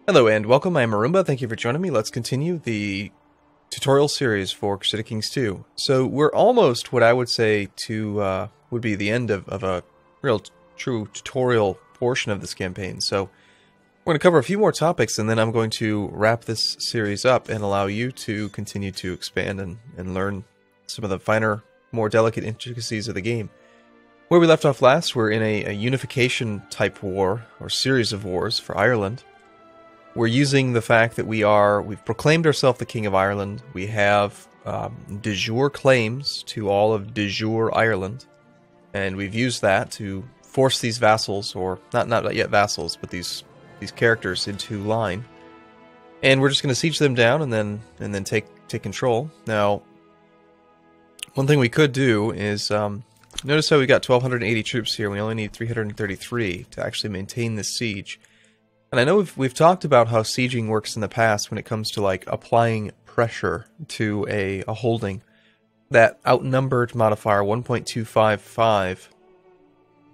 Hello and welcome, I'm Arumba, thank you for joining me. Let's continue the tutorial series for Crusader Kings 2. So we're almost what I would say would be the end of a real true tutorial portion of this campaign. So we're going to cover a few more topics and then I'm going to wrap this series up and allow you to continue to expand and learn some of the finer, more delicate intricacies of the game. Where we left off last, we're in a unification type war, or series of wars for Ireland. We're using the fact that we've proclaimed ourselves the King of Ireland. We have de jure claims to all of de jure Ireland. And we've used that to force these vassals, or not yet vassals, but these characters into line. And we're just going to siege them down and then take control. Now, one thing we could do is, notice how we got 1,280 troops here. We only need 333 to actually maintain this siege. And I know we've talked about how sieging works in the past when it comes to like applying pressure to a holding. That outnumbered modifier 1.255.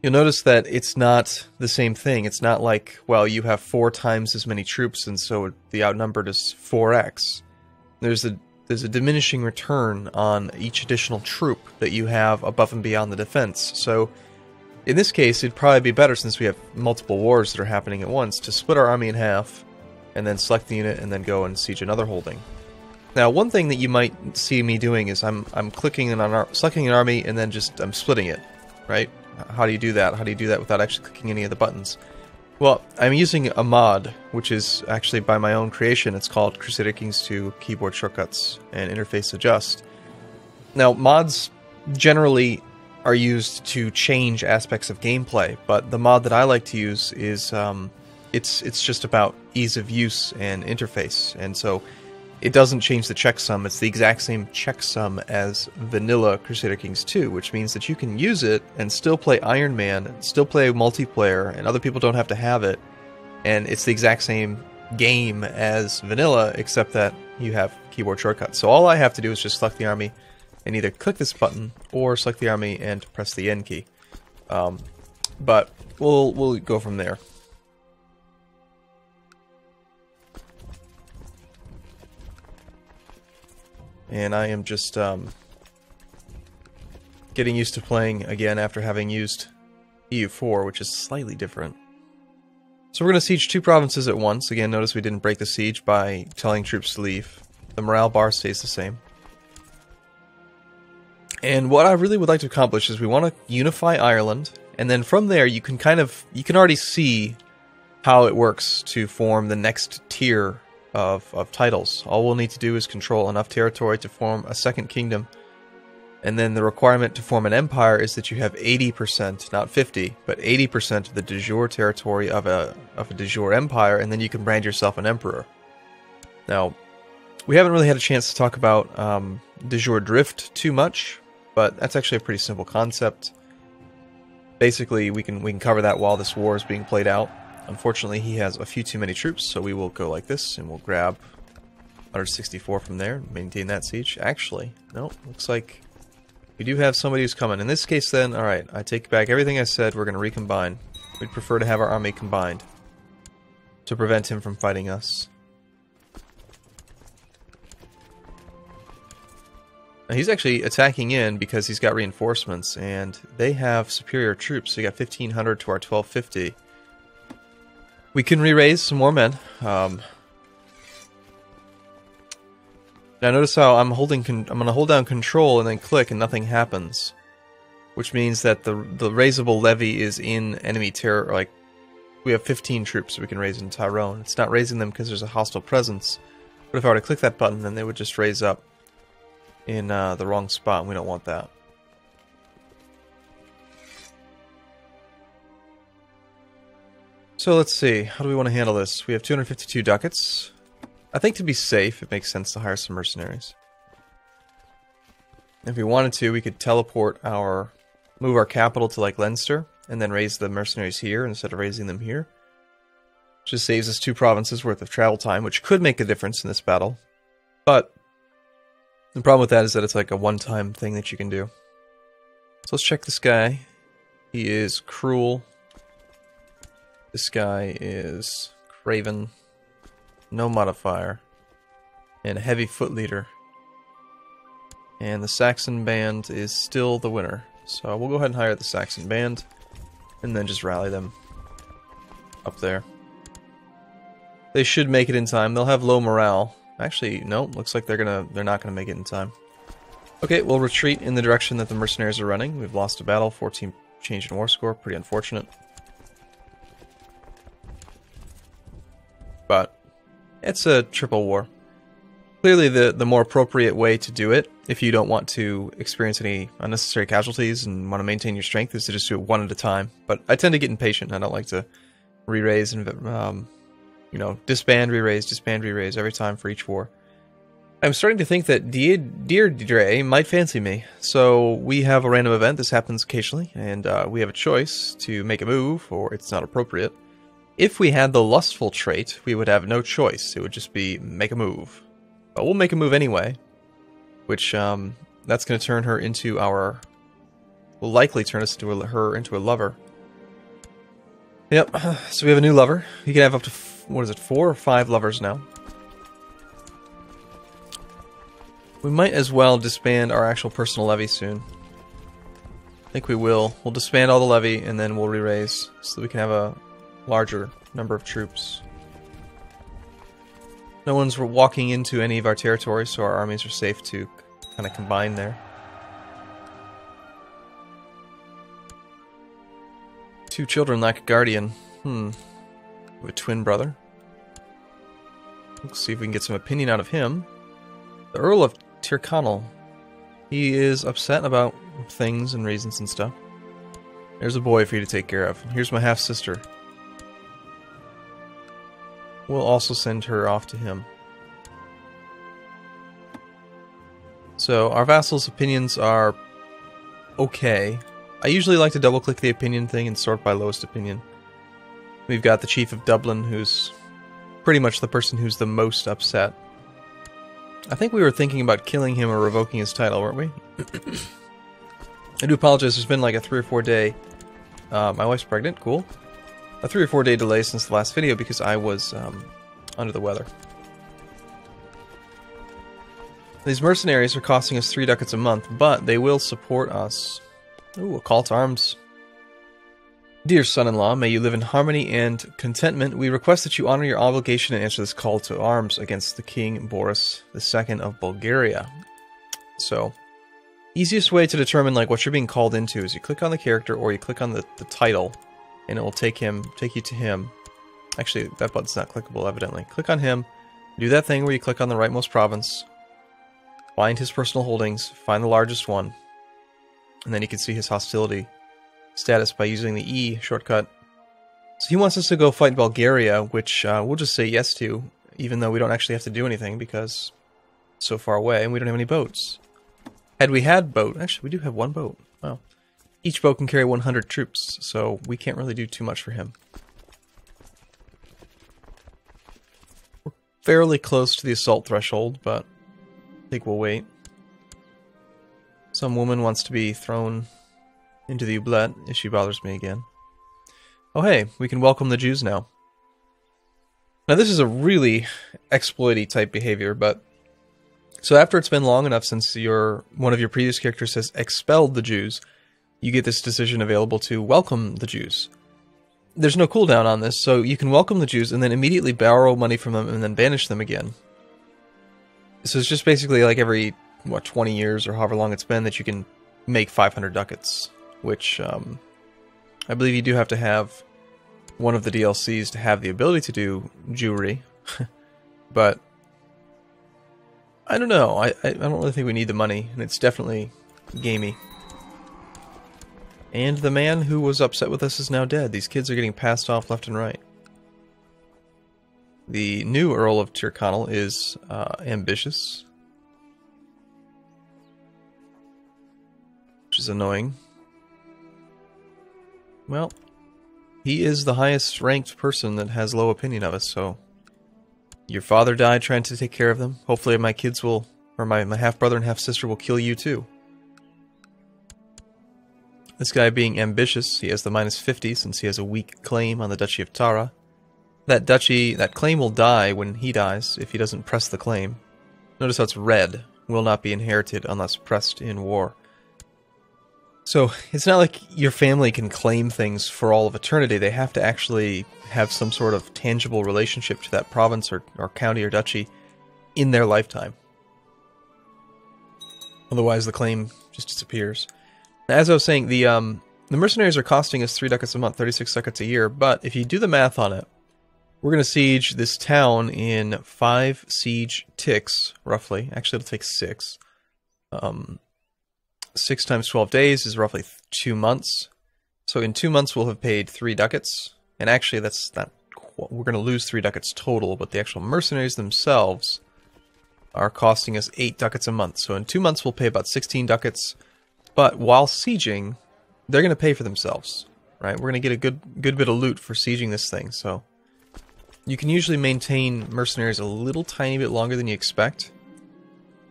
You'll notice that it's not the same thing. It's not like, well, you have 4 times as many troops and so the outnumbered is 4x. There's a diminishing return on each additional troop that you have above and beyond the defense. So in this case, it'd probably be better, since we have multiple wars that are happening at once, to split our army in half, and then select the unit, and then go and siege another holding. Now, one thing that you might see me doing is I'm clicking on selecting an army, and then I'm splitting it, right? How do you do that? How do you do that without actually clicking any of the buttons? Well, I'm using a mod, which is actually by my own creation. It's called Crusader Kings 2 Keyboard Shortcuts and Interface Adjust. Now, mods generally are used to change aspects of gameplay, but the mod that I like to use is it's just about ease of use and interface, and so it doesn't change the checksum. It's the exact same checksum as vanilla Crusader Kings 2, which means that you can use it and still play Iron Man, and still play multiplayer, and other people don't have to have it, and it's the exact same game as vanilla, except that you have keyboard shortcuts. So all I have to do is just select the army and either click this button or select the army and press the N key. But we'll go from there. And I am just getting used to playing again after having used EU4, which is slightly different. So we're going to siege 2 provinces at once. Again, notice we didn't break the siege by telling troops to leave. The morale bar stays the same. And what I really would like to accomplish is we want to unify Ireland, and then from there you can already see how it works to form the next tier of titles. All we'll need to do is control enough territory to form a second kingdom, and then the requirement to form an empire is that you have 80%, not 50, but 80% of the de jure territory of a de jure empire, and then you can brand yourself an emperor. Now, we haven't really had a chance to talk about de jure drift too much, but that's actually a pretty simple concept. Basically, we can cover that while this war is being played out. Unfortunately, he has a few too many troops, so we will go like this, and we'll grab 164 from there, maintain that siege. Actually, no, looks like we do have somebody who's coming. In this case, then, alright, I take back everything I said. We're going to recombine. We'd prefer to have our army combined to prevent him from fighting us. Now, he's actually attacking in because he's got reinforcements, and they have superior troops. So we got 1,500 to our 1,250. We can re-raise some more men. Now notice how I'm going to hold down Control and then click, and nothing happens, which means that the raisable levy is in enemy territory. Like, we have 15 troops, so we can raise in Tyrone. It's not raising them because there's a hostile presence. But if I were to click that button, then they would just raise up in the wrong spot, and we don't want that. So let's see, how do we want to handle this? We have 252 ducats. I think to be safe, it makes sense to hire some mercenaries. If we wanted to, we could move our capital to like Leinster, and then raise the mercenaries here instead of raising them here. Just saves us 2 provinces worth of travel time, which could make a difference in this battle. But the problem with that is that it's like a one-time thing that you can do. So let's check this guy. He is cruel. This guy is craven. No modifier. And a heavy foot leader. And the Saxon band is still the winner. So we'll go ahead and hire the Saxon band. And then just rally them up there. They should make it in time. They'll have low morale. Actually, no. Looks like they're not gonna make it in time. Okay, we'll retreat in the direction that the mercenaries are running. We've lost a battle. 14 change in war score. Pretty unfortunate. But it's a triple war. Clearly the more appropriate way to do it, if you don't want to experience any unnecessary casualties and want to maintain your strength, is to just do it one at a time. But I tend to get impatient. I don't like to re-raise and, you know, disband, re-raise every time for each war. I'm starting to think that Deirdre might fancy me. So we have a random event. This happens occasionally, and we have a choice to make a move, or it's not appropriate. If we had the lustful trait, we would have no choice. It would just be make a move. But we'll make a move anyway, which that's going to turn her into our... will likely turn us into her into a lover. Yep, so we have a new lover. You can have up to, what is it, 4 or 5 lovers now. We might as well disband our actual personal levy soon. I think we will. We'll disband all the levy and then we'll re-raise so that we can have a larger number of troops. No one's walking into any of our territory, so our armies are safe to kind of combine there. 2 children lack a guardian. We have a twin brother. Let's see if we can get some opinion out of him. The Earl of Tyrconnell. He is upset about things and reasons and stuff. There's a boy for you to take care of. Here's my half-sister. We'll also send her off to him. So, our vassals' opinions are okay. I usually like to double-click the opinion thing and sort by lowest opinion. We've got the Chief of Dublin, who's pretty much the person who's the most upset. I think we were thinking about killing him or revoking his title, weren't we? I do apologize, there's been like a 3 or 4 day... my wife's pregnant, cool. A 3 or 4 day delay since the last video because I was under the weather. These mercenaries are costing us 3 ducats a month, but they will support us. Ooh, a call to arms. Dear son-in-law, may you live in harmony and contentment. We request that you honor your obligation and answer this call to arms against the King Boris II of Bulgaria. So, easiest way to determine like what you're being called into is you click on the character or you click on the title, and it will take you to him. Actually, that button's not clickable, evidently. Click on him, do that thing where you click on the rightmost province, find his personal holdings, find the largest one, and then you can see his hostility status by using the E shortcut. So he wants us to go fight Bulgaria, which we'll just say yes to, even though we don't actually have to do anything because it's so far away and we don't have any boats. Had we had boat, actually we do have 1 boat. Wow. Each boat can carry 100 troops, so we can't really do too much for him. We're fairly close to the assault threshold, but I think we'll wait. Some woman wants to be thrown into the oubliette if she bothers me again. Oh hey, we can welcome the Jews now. Now this is a really exploity type behavior, but... So after it's been long enough since one of your previous characters has expelled the Jews, you get this decision available to welcome the Jews. There's no cooldown on this, so you can welcome the Jews and then immediately borrow money from them and then banish them again. So it's just basically like every, what, 20 years or however long it's been that you can make 500 ducats. Which, I believe you do have to have one of the DLCs to have the ability to do Jewry. But, I don't know, I don't really think we need the money, and it's definitely gamey. And the man who was upset with us is now dead. These kids are getting passed off left and right. The new Earl of Tyrconnell is ambitious. Which is annoying. Well, he is the highest ranked person that has low opinion of us, so... Your father died trying to take care of them. Hopefully my kids will... Or my half-brother and half-sister will kill you too. This guy being ambitious, he has the -50 since he has a weak claim on the Duchy of Tara. that duchy, that claim will die when he dies if he doesn't press the claim. Notice how it's red. Will not be inherited unless pressed in war. So, it's not like your family can claim things for all of eternity. They have to actually have some sort of tangible relationship to that province or county or duchy in their lifetime. Otherwise, the claim just disappears. As I was saying, the mercenaries are costing us 3 ducats a month, 36 ducats a year, but if you do the math on it, we're going to siege this town in 5 siege ticks, roughly. Actually, it'll take 6. 6 times 12 days is roughly 2 months. So in 2 months, we'll have paid 3 ducats. And actually, that's not... We're going to lose 3 ducats total, but the actual mercenaries themselves are costing us 8 ducats a month. So in 2 months, we'll pay about 16 ducats. But while sieging, they're going to pay for themselves, right? We're going to get a good bit of loot for sieging this thing, so... You can usually maintain mercenaries a little tiny bit longer than you expect.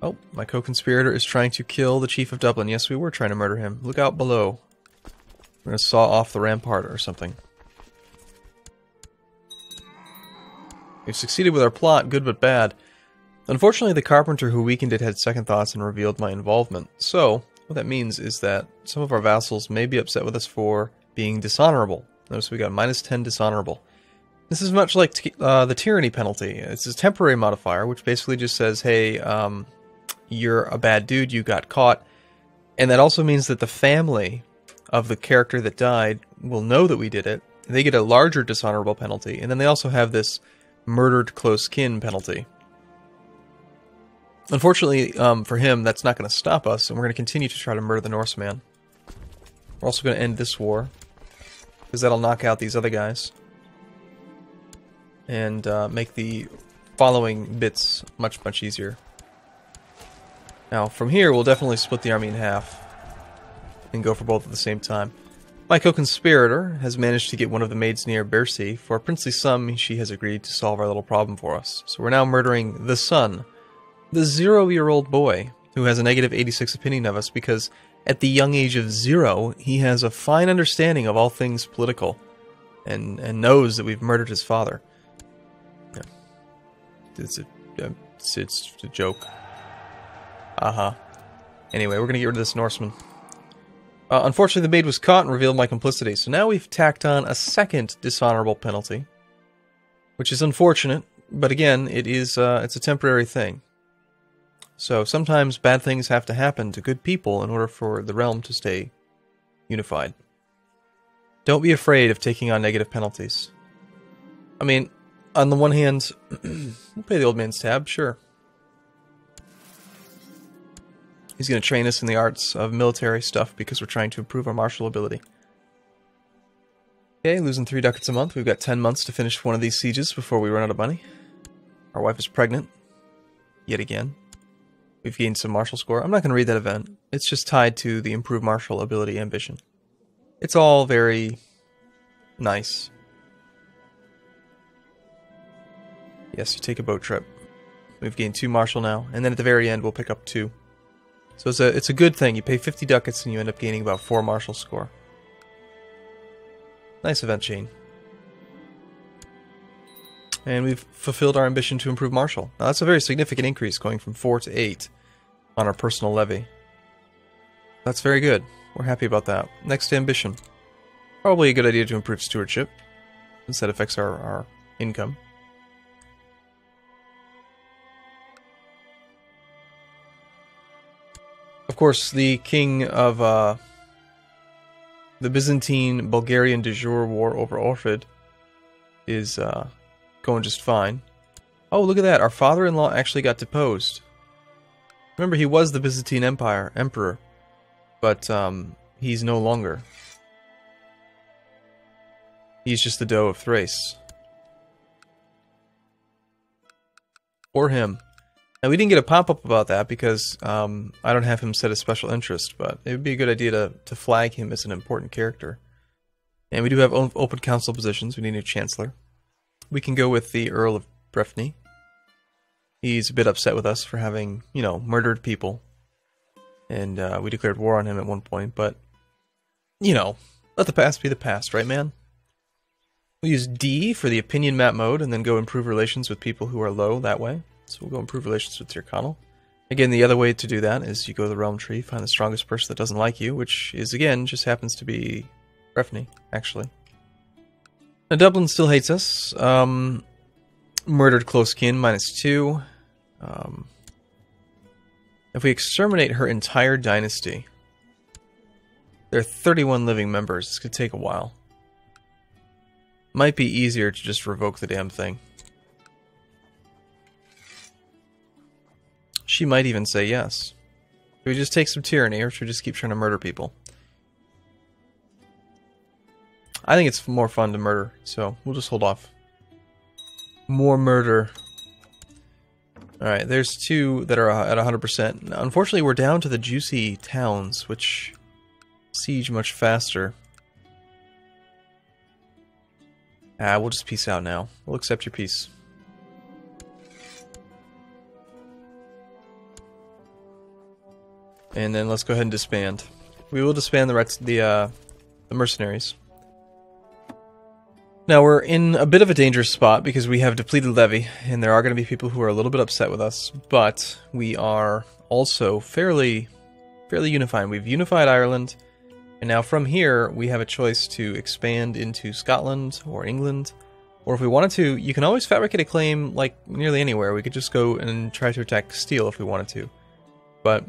Oh, my co-conspirator is trying to kill the Chief of Dublin. Yes, we were trying to murder him. Look out below. We're going to saw off the rampart or something. We've succeeded with our plot, good but bad. Unfortunately, the carpenter who weakened it had second thoughts and revealed my involvement. So, what that means is that some of our vassals may be upset with us for being dishonorable. Notice we got -10 dishonorable. This is much like the tyranny penalty. It's a temporary modifier, which basically just says, hey, you're a bad dude, you got caught. And that also means that the family of the character that died will know that we did it. They get a larger dishonorable penalty. And then they also have this murdered close kin penalty. Unfortunately, for him, that's not going to stop us, and we're going to continue to try to murder the Norseman. We're also going to end this war, because that'll knock out these other guys. And make the following bits much, much easier. Now, from here, we'll definitely split the army in half and go for both at the same time. My co-conspirator has managed to get one of the maids near Bercy. For a princely sum, she has agreed to solve our little problem for us. So we're now murdering the son, the 0-year-old boy, who has a negative 86 opinion of us because at the young age of 0, he has a fine understanding of all things political and knows that we've murdered his father. It's a joke. Anyway, we're going to get rid of this Norseman. Unfortunately, the maid was caught and revealed my complicity, so now we've tacked on a second dishonorable penalty. Which is unfortunate, but again, it's a temporary thing. So sometimes bad things have to happen to good people in order for the realm to stay unified. Don't be afraid of taking on negative penalties. I mean, on the one hand, we'll pay the old man's tab, sure. He's going to train us in the arts of military stuff because we're trying to improve our martial ability. Okay, losing 3 ducats a month. We've got 10 months to finish one of these sieges before we run out of money. Our wife is pregnant. Yet again. We've gained some martial score. I'm not going to read that event. It's just tied to the improved martial ability ambition. It's all very nice. Yes, you take a boat trip. We've gained 2 martial now, and then at the very end we'll pick up 2. So it's a good thing. You pay 50 ducats and you end up gaining about 4 martial score. Nice event chain. And we've fulfilled our ambition to improve martial. Now that's a very significant increase, going from 4 to 8 on our personal levy. That's very good. We're happy about that. Next ambition. Probably a good idea to improve stewardship, since that affects our income. Of course, the king of the Byzantine Bulgarian de jure war over Ohrid is going just fine. Oh, look at that. Our father-in-law actually got deposed. Remember, he was the Byzantine emperor, but he's no longer. He's just the Doe of Thrace. Or him. Now, we didn't get a pop-up about that because I don't have him set as special interest, but it would be a good idea to flag him as an important character. And we do have open council positions. We need a chancellor. We can go with the Earl of Breffni. He's a bit upset with us for having, you know, murdered people. And we declared war on him at one point, but, you know, let the past be the past, right, man? We'll use D for the opinion map mode, and then go improve relations with people who are low that way. So we'll go improve relations with Tyrconnell. Again, the other way to do that is you go to the realm tree, find the strongest person that doesn't like you, which is, again, just happens to be Refney, actually. Now, Dublin still hates us. Murdered close kin, -2. If we exterminate her entire dynasty, there are 31 living members. This could take a while. Might be easier to just revoke the damn thing. She might even say yes. Should we just take some tyranny, or should we just keep trying to murder people? I think it's more fun to murder, so we'll just hold off. More murder. Alright, there's 2 that are at 100%. Unfortunately, we're down to the juicy towns, which siege much faster. We'll just peace out now. We'll accept your peace. And then let's go ahead and disband. We will disband the mercenaries. Now we're in a bit of a dangerous spot because we have depleted levy, and there are going to be people who are a little bit upset with us, but we are also fairly unified. We've unified Ireland, and now from here we have a choice to expand into Scotland or England, or if we wanted to, you can always fabricate a claim like nearly anywhere. We could just go and try to attack Castile if we wanted to, but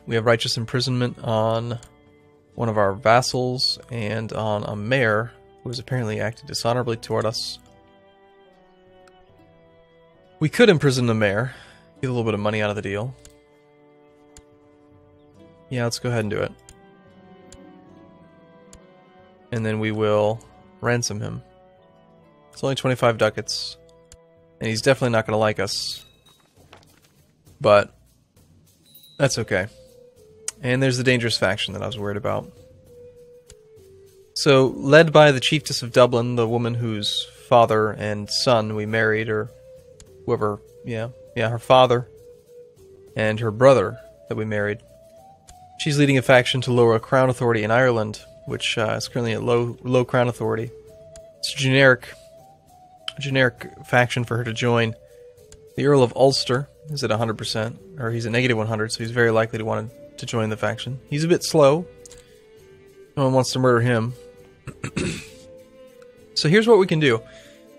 we have righteous imprisonment on one of our vassals and on a mayor who has apparently acted dishonorably toward us. We could imprison the mayor, get a little bit of money out of the deal. Yeah, let's go ahead and do it. And then we will ransom him. It's only 25 ducats, and he's definitely not going to like us. But that's okay. And there's the dangerous faction that I was worried about. So, led by the chiefess of Dublin, the woman whose father and son we married, or whoever, yeah, her father and her brother that we married. She's leading a faction to lower crown authority in Ireland, which is currently at low crown authority. It's a generic faction for her to join. The Earl of Ulster is at 100%, or he's at -100, so he's very likely to want to join the faction. He's a bit slow. No one wants to murder him. So here's what we can do.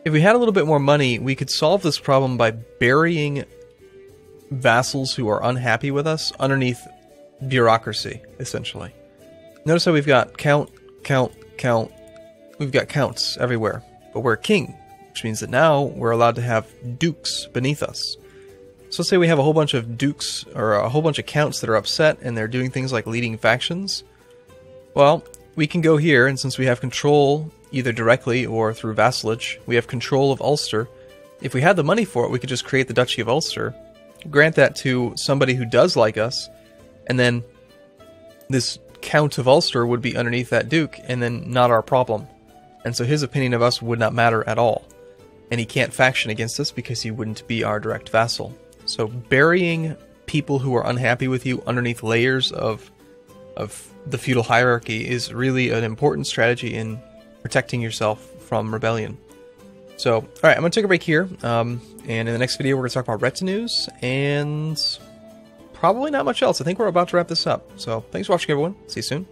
If we had a little bit more money, we could solve this problem by burying vassals who are unhappy with us underneath bureaucracy, essentially. Notice how we've got count. We've got counts everywhere. But we're a king, which means that now we're allowed to have dukes beneath us. So let's say we have a whole bunch of dukes, or a whole bunch of counts that are upset, and they're doing things like leading factions. Well, we can go here, and since we have control, either directly or through vassalage, we have control of Ulster. If we had the money for it, we could just create the Duchy of Ulster, grant that to somebody who does like us, and then this Count of Ulster would be underneath that Duke, and then not our problem. And so his opinion of us would not matter at all. And he can't faction against us because he wouldn't be our direct vassal. So burying people who are unhappy with you underneath layers of the feudal hierarchy is really an important strategy in protecting yourself from rebellion. So, alright, I'm going to take a break here, and in the next video we're going to talk about retinues, and probably not much else. I think we're about to wrap this up. So, thanks for watching everyone. See you soon.